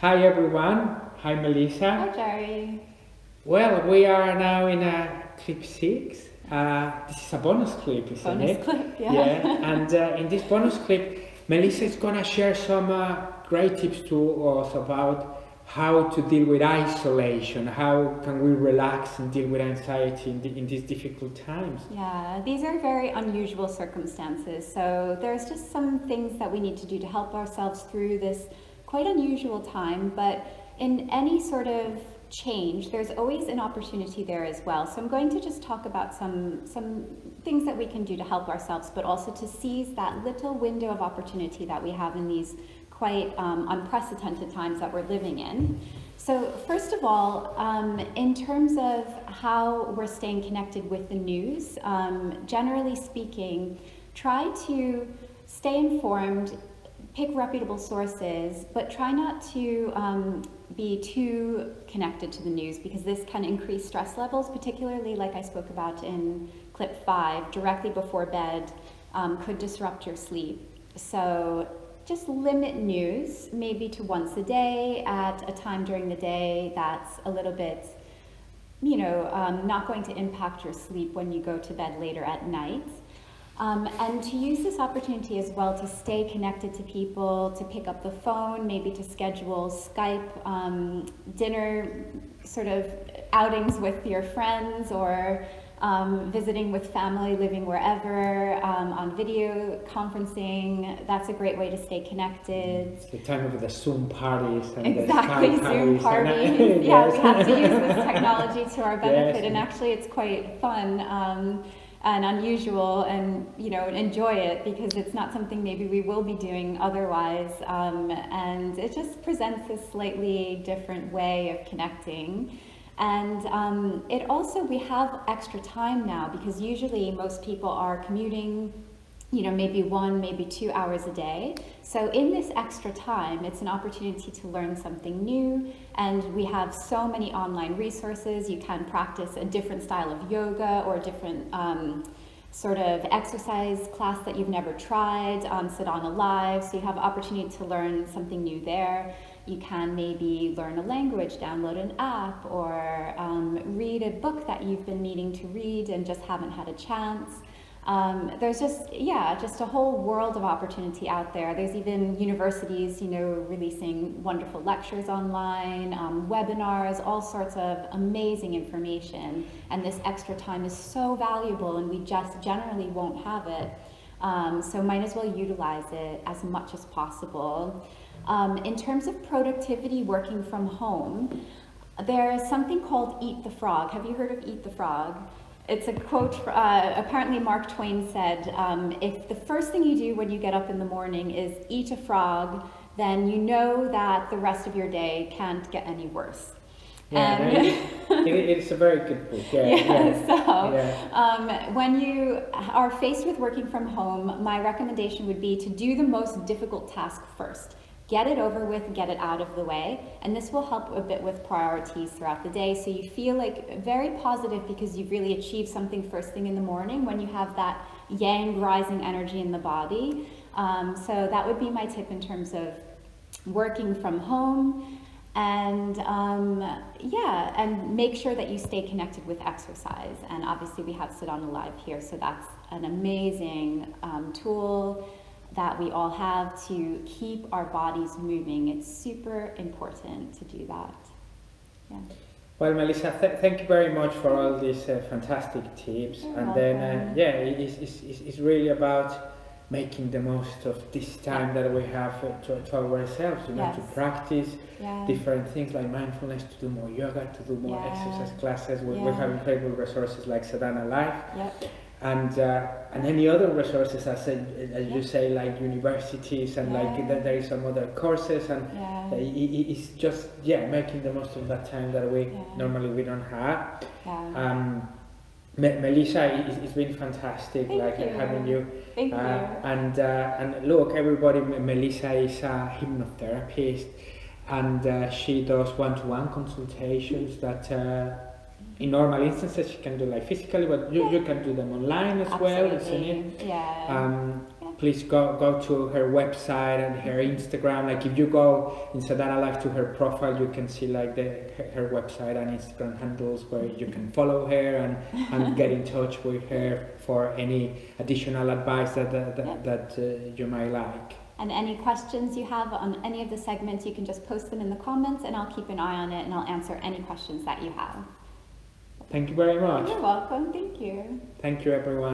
Hi everyone. Hi Melissa. Hi Jerry. Well, we are now in clip 6. This is a bonus clip, isn't it? Bonus clip, yeah. Yeah, and in this bonus clip, Melissa is going to share some great tips to us about how to deal with isolation, how can we relax and deal with anxiety in these difficult times. Yeah, these are very unusual circumstances, so there's just some things that we need to do to help ourselves through this quite unusual time, but in any sort of change, there's always an opportunity there as well. So I'm going to just talk about some things that we can do to help ourselves, but also to seize that little window of opportunity that we have in these quite unprecedented times that we're living in. So first of all, in terms of how we're staying connected with the news, generally speaking, try to stay informed, pick reputable sources, but try not to be too connected to the news, because this can increase stress levels, particularly like I spoke about in clip 5, directly before bed, could disrupt your sleep. So just limit news, maybe to once a day at a time during the day that's a little bit, not going to impact your sleep when you go to bed later at night. And to use this opportunity as well to stay connected to people, to pick up the phone, maybe to schedule Skype dinner sort of outings with your friends, or visiting with family living wherever, on video conferencing. That's a great way to stay connected. It's the time of the Zoom parties and exactly, the Skype Zoom parties. parties. Yeah, we have to use this technology to our benefit, Yes. and actually it's quite fun and unusual, and enjoy it, because it's not something maybe we will be doing otherwise, and it just presents a slightly different way of connecting. And it also, we have extra time now, because usually most people are commuting, maybe 1, maybe 2 hours a day. So in this extra time, it's an opportunity to learn something new. And we have so many online resources. You can practice a different style of yoga, or a different sort of exercise class that you've never tried on Sadhana Live. So you have opportunity to learn something new there. You can maybe learn a language, download an app, or read a book that you've been needing to read and just haven't had a chance. There's just a whole world of opportunity out there. There's even universities, releasing wonderful lectures online, webinars, all sorts of amazing information. And this extra time is so valuable, and we just generally won't have it. So might as well utilize it as much as possible. In terms of productivity working from home, there's something called Eat the Frog. Have you heard of Eat the Frog? It's a quote, apparently Mark Twain said, if the first thing you do when you get up in the morning is eat a frog, then you know that the rest of your day can't get any worse. Yeah, it's a very good book. When you are faced with working from home, my recommendation would be to do the most difficult task first. Get it over with, get it out of the way, and this will help a bit with priorities throughout the day, so you feel like very positive because you've really achieved something first thing in the morning when you have that yang rising energy in the body. So that would be my tip in terms of working from home. And and make sure that you stay connected with exercise. And obviously we have Sadhana Live here, so that's an amazing tool that we all have to keep our bodies moving. It's super important to do that. Yeah. Well, Melissa, thank you very much for all these fantastic tips. You're and welcome. Then, it's really about making the most of this time that we have to ourselves, Yes. to practice Yeah. different things like mindfulness, to do more yoga, to do more Yeah. exercise classes. We Yeah. have incredible resources like Sadhana Live. Yep. And any other resources, as you say, like universities, and like there is some other courses, and it's just making the most of that time that we normally we don't have. Yeah. Melissa, it's been fantastic. Thank you. Having you. Thank you. And look, everybody, Melissa is a hypnotherapist, and she does one-to-one consultations that. In normal instances, you can do like physically, but you can do them online as well, isn't it? Yeah. please go to her website and her Instagram. Like if you go in Sadhana Life to her profile, you can see like her website and Instagram handles where you can follow her and get in touch with her for any additional advice that you might like. And any questions you have on any of the segments, you can just post them in the comments and I'll keep an eye on it and I'll answer any questions that you have. Thank you very much. You're welcome. Thank you. Thank you, everyone.